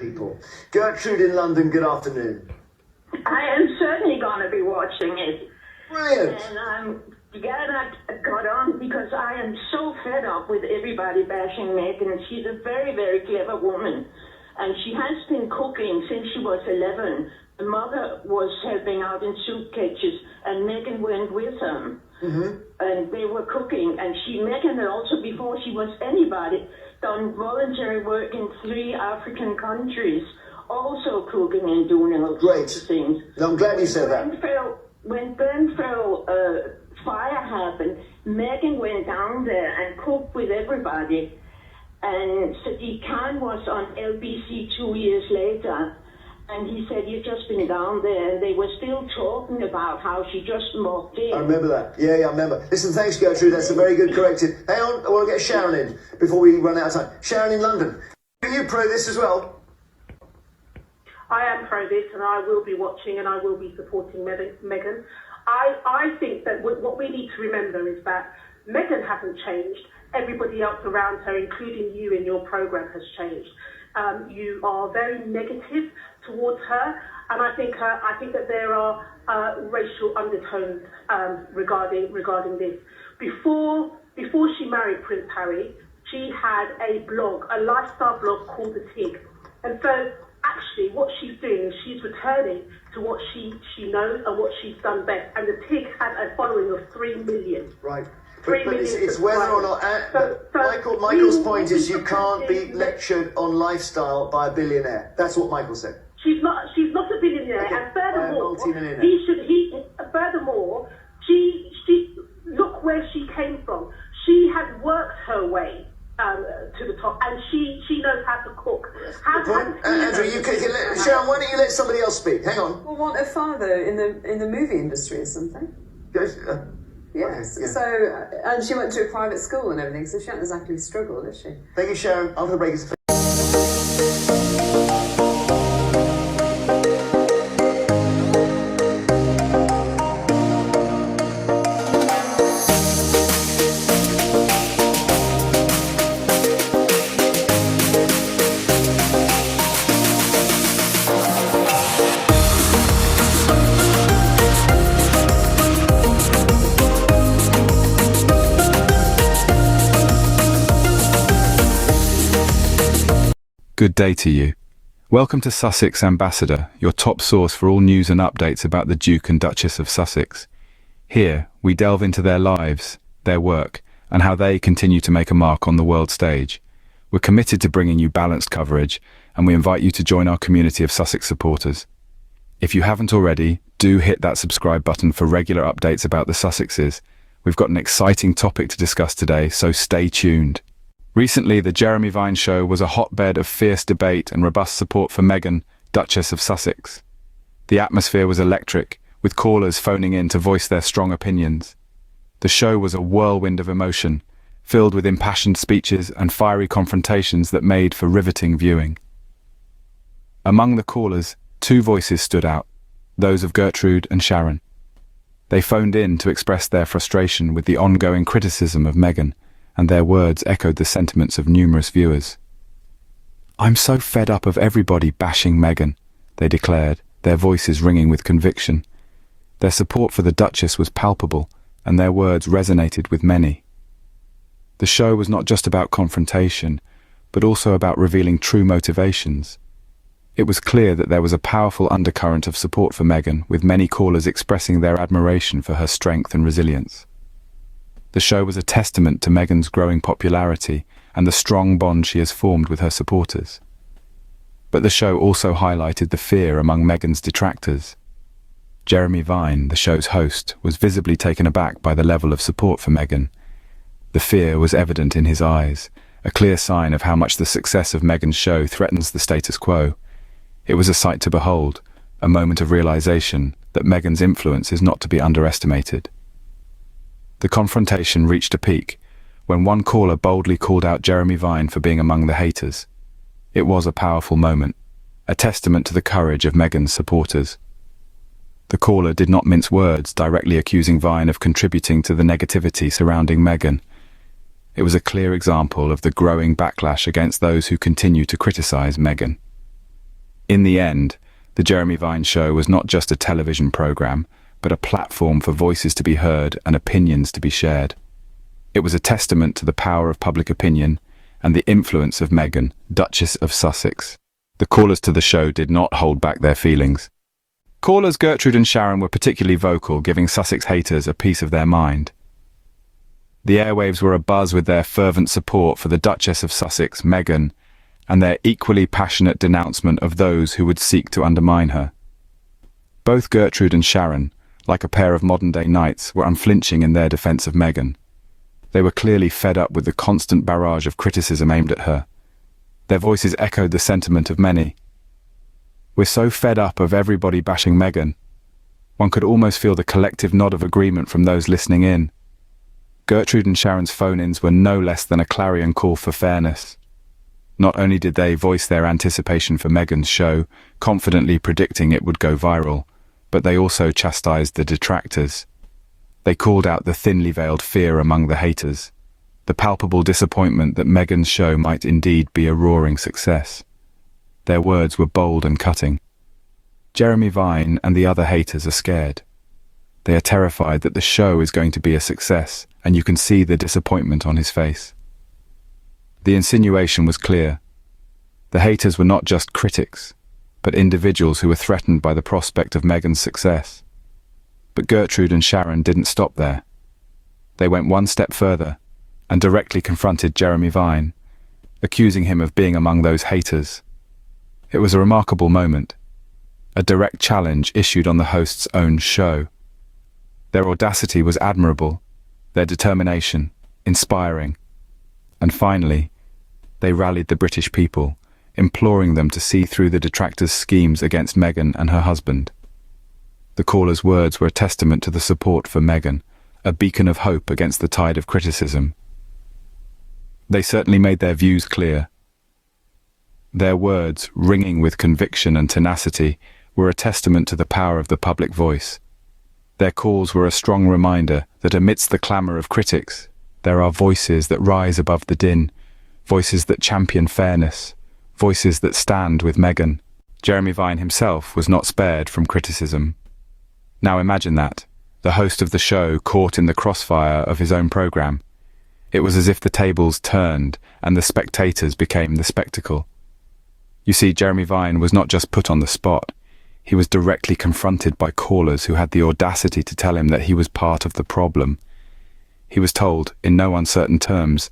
people. Gertrude in London, good afternoon. I am certainly going to be watching it. Brilliant. And I'm glad I got on because I am so fed up with everybody bashing Meghan. She's a very, very clever woman. And she has been cooking since she was 11. The mother was helping out in soup kitchens, and Meghan went with them. And they were cooking. And Meghan had also, before she was anybody, done voluntary work in 3 African countries, also cooking and doing all sorts of things. No, I'm glad you said that. When Grenfell fire happened, Meghan went down there and cooked with everybody. And Sadiq Khan was on LBC 2 years later, and he said, "You've just been down there," and they were still talking about how she just mocked in. I remember that. Yeah, I remember. Listen, thanks, Gertrude. That's a very good corrective. Hang on, I want to get Sharon in before we run out of time. Sharon in London. Are you pro this as well? I am pro this, and I will be watching, and I will be supporting Meghan. I think that what we need to remember is that Meghan hasn't changed. Everybody else around her, including you in your programme, has changed. You are very negative towards her, and I think that there are racial undertones regarding this. Before she married Prince Harry, she had a blog, a lifestyle blog called The Tig, and so actually what she's doing is she's returning to what she knows and what she's done best, and The Tig had a following of 3 million. Right. But it's whether or not... Michael's point is you can't be lectured on lifestyle by a billionaire. That's what Michael said. She's not a billionaire, okay. And furthermore, she look where she came from. She has worked her way to the top, and she knows how to cook. Andrew, Sharon, why don't you let somebody else speak? Hang on. Well, want a father in the movie industry or something? Yes. Okay, yeah. So, and she went to a private school and everything, so she hasn't exactly struggled, has she? Thank you, Sharon. After the break, it's Good day to you. Welcome to Sussex Ambassador, your top source for all news and updates about the Duke and Duchess of Sussex. Here, we delve into their lives, their work, and how they continue to make a mark on the world stage. We're committed to bringing you balanced coverage, and we invite you to join our community of Sussex supporters. If you haven't already, do hit that subscribe button for regular updates about the Sussexes. We've got an exciting topic to discuss today, so stay tuned. Recently, the Jeremy Vine show was a hotbed of fierce debate and robust support for Meghan, Duchess of Sussex. The atmosphere was electric, with callers phoning in to voice their strong opinions. The show was a whirlwind of emotion, filled with impassioned speeches and fiery confrontations that made for riveting viewing. Among the callers, 2 voices stood out, those of Gertrude and Sharon. They phoned in to express their frustration with the ongoing criticism of Meghan, and their words echoed the sentiments of numerous viewers. "I'm so fed up of everybody bashing Meghan," they declared, their voices ringing with conviction. Their support for the Duchess was palpable, and their words resonated with many. The show was not just about confrontation, but also about revealing true motivations. It was clear that there was a powerful undercurrent of support for Meghan, with many callers expressing their admiration for her strength and resilience. The show was a testament to Meghan's growing popularity and the strong bond she has formed with her supporters. But the show also highlighted the fear among Meghan's detractors. Jeremy Vine, the show's host, was visibly taken aback by the level of support for Meghan. The fear was evident in his eyes, a clear sign of how much the success of Meghan's show threatens the status quo. It was a sight to behold, a moment of realization that Meghan's influence is not to be underestimated. The confrontation reached a peak when one caller boldly called out Jeremy Vine for being among the haters. It was a powerful moment, a testament to the courage of Meghan's supporters. The caller did not mince words, directly accusing Vine of contributing to the negativity surrounding Meghan. It was a clear example of the growing backlash against those who continue to criticize Meghan. In the end, the Jeremy Vine Show was not just a television program, but a platform for voices to be heard and opinions to be shared. It was a testament to the power of public opinion and the influence of Meghan, Duchess of Sussex. The callers to the show did not hold back their feelings. Callers Gertrude and Sharon were particularly vocal, giving Sussex haters a piece of their mind. The airwaves were abuzz with their fervent support for the Duchess of Sussex, Meghan, and their equally passionate denouncement of those who would seek to undermine her. Both Gertrude and Sharon, like a pair of modern-day knights, were unflinching in their defence of Meghan. They were clearly fed up with the constant barrage of criticism aimed at her. Their voices echoed the sentiment of many. "We're so fed up of everybody bashing Meghan." One could almost feel the collective nod of agreement from those listening in. Gertrude and Sharon's phone-ins were no less than a clarion call for fairness. Not only did they voice their anticipation for Meghan's show, confidently predicting it would go viral, but they also chastised the detractors. They called out the thinly veiled fear among the haters, the palpable disappointment that Meghan's show might indeed be a roaring success. Their words were bold and cutting. Jeremy Vine and the other haters are scared. They are terrified that the show is going to be a success, and you can see the disappointment on his face. The insinuation was clear. The haters were not just critics, but individuals who were threatened by the prospect of Meghan's success. But Gertrude and Sharon didn't stop there. They went one step further and directly confronted Jeremy Vine, accusing him of being among those haters. It was a remarkable moment, a direct challenge issued on the host's own show. Their audacity was admirable, their determination inspiring, and finally, they rallied the British people, imploring them to see through the detractors' schemes against Meghan and her husband. The callers' words were a testament to the support for Meghan, a beacon of hope against the tide of criticism. They certainly made their views clear. Their words, ringing with conviction and tenacity, were a testament to the power of the public voice. Their calls were a strong reminder that amidst the clamour of critics, there are voices that rise above the din, voices that champion fairness, voices that stand with Meghan. Jeremy Vine himself was not spared from criticism. Now imagine that, the host of the show caught in the crossfire of his own programme. It was as if the tables turned and the spectators became the spectacle. You see, Jeremy Vine was not just put on the spot. He was directly confronted by callers who had the audacity to tell him that he was part of the problem. He was told, in no uncertain terms,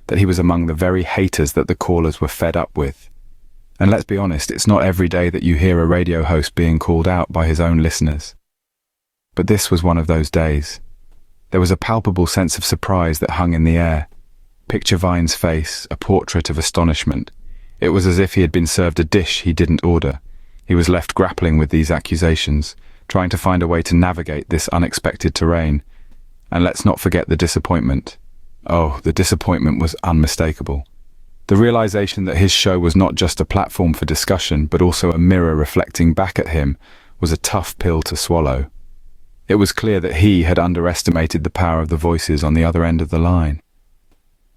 that he was among the very haters that the callers were fed up with. And let's be honest, it's not every day that you hear a radio host being called out by his own listeners. But this was one of those days. There was a palpable sense of surprise that hung in the air. Picture Vine's face, a portrait of astonishment. It was as if he had been served a dish he didn't order. He was left grappling with these accusations, trying to find a way to navigate this unexpected terrain. And let's not forget the disappointment. Oh, the disappointment was unmistakable. The realization that his show was not just a platform for discussion, but also a mirror reflecting back at him, was a tough pill to swallow. It was clear that he had underestimated the power of the voices on the other end of the line.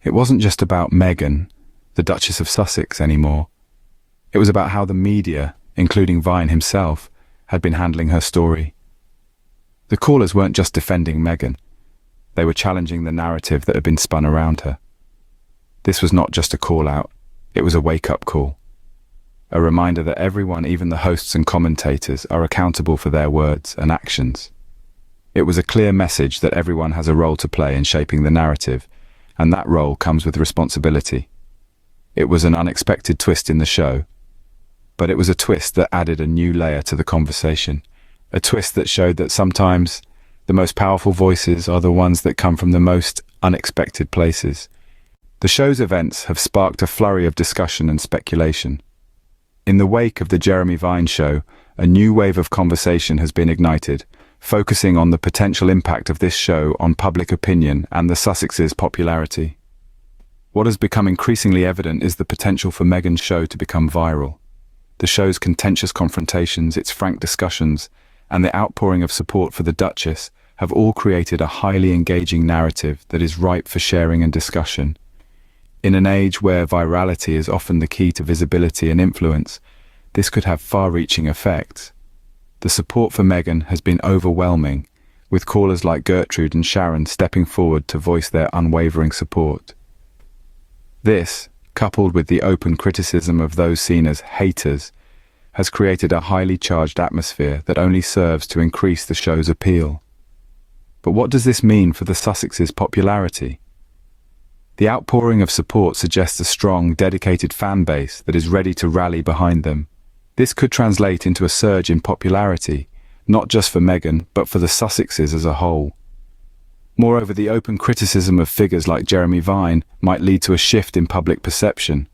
It wasn't just about Meghan, the Duchess of Sussex, anymore. It was about how the media, including Vine himself, had been handling her story. The callers weren't just defending Meghan. They were challenging the narrative that had been spun around her. This was not just a call-out, it was a wake-up call. A reminder that everyone, even the hosts and commentators, are accountable for their words and actions. It was a clear message that everyone has a role to play in shaping the narrative, and that role comes with responsibility. It was an unexpected twist in the show, but it was a twist that added a new layer to the conversation, a twist that showed that sometimes the most powerful voices are the ones that come from the most unexpected places. The show's events have sparked a flurry of discussion and speculation. In the wake of the Jeremy Vine show, a new wave of conversation has been ignited, focusing on the potential impact of this show on public opinion and the Sussexes' popularity. What has become increasingly evident is the potential for Meghan's show to become viral. The show's contentious confrontations, its frank discussions, and the outpouring of support for the Duchess have all created a highly engaging narrative that is ripe for sharing and discussion. In an age where virality is often the key to visibility and influence, this could have far-reaching effects. The support for Meghan has been overwhelming, with callers like Gertrude and Sharon stepping forward to voice their unwavering support. This, coupled with the open criticism of those seen as haters, has created a highly charged atmosphere that only serves to increase the show's appeal. But what does this mean for the Sussexes' popularity? The outpouring of support suggests a strong, dedicated fan base that is ready to rally behind them. This could translate into a surge in popularity, not just for Meghan, but for the Sussexes as a whole. Moreover, the open criticism of figures like Jeremy Vine might lead to a shift in public perception.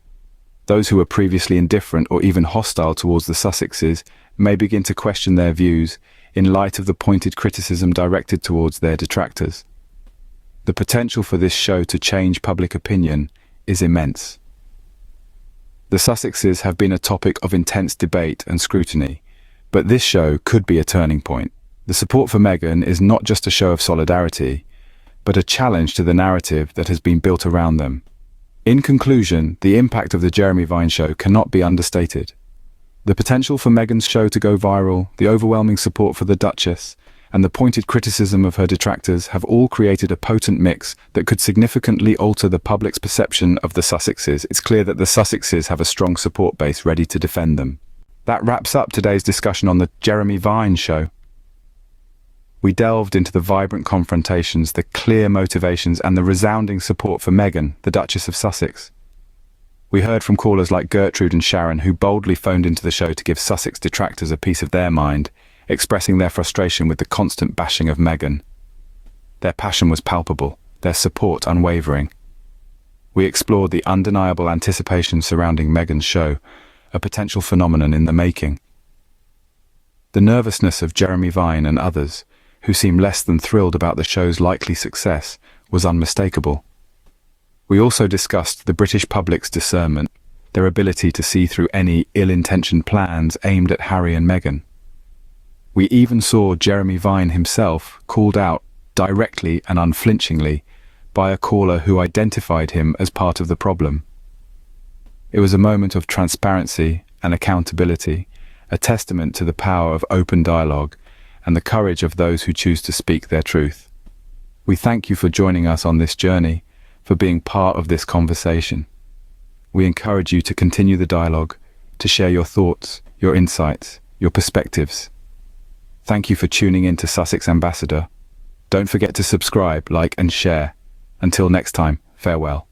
Those who were previously indifferent or even hostile towards the Sussexes may begin to question their views in light of the pointed criticism directed towards their detractors. The potential for this show to change public opinion is immense. The Sussexes have been a topic of intense debate and scrutiny, but this show could be a turning point. The support for Meghan is not just a show of solidarity, but a challenge to the narrative that has been built around them. In conclusion, the impact of the Jeremy Vine show cannot be understated. The potential for Meghan's show to go viral, the overwhelming support for the Duchess, and the pointed criticism of her detractors have all created a potent mix that could significantly alter the public's perception of the Sussexes. It's clear that the Sussexes have a strong support base ready to defend them. That wraps up today's discussion on the Jeremy Vine show. We delved into the vibrant confrontations, the clear motivations, and the resounding support for Meghan, the Duchess of Sussex. We heard from callers like Gertrude and Sharon, who boldly phoned into the show to give Sussex detractors a piece of their mind, expressing their frustration with the constant bashing of Meghan. Their passion was palpable, their support unwavering. We explored the undeniable anticipation surrounding Meghan's show, a potential phenomenon in the making. The nervousness of Jeremy Vine and others, who seemed less than thrilled about the show's likely success, was unmistakable. We also discussed the British public's discernment, their ability to see through any ill-intentioned plans aimed at Harry and Meghan. We even saw Jeremy Vine himself called out directly and unflinchingly by a caller who identified him as part of the problem. It was a moment of transparency and accountability, a testament to the power of open dialogue and the courage of those who choose to speak their truth. We thank you for joining us on this journey, for being part of this conversation. We encourage you to continue the dialogue, to share your thoughts, your insights, your perspectives. Thank you for tuning in to Sussex Ambassador. Don't forget to subscribe, like, and share. Until next time, farewell.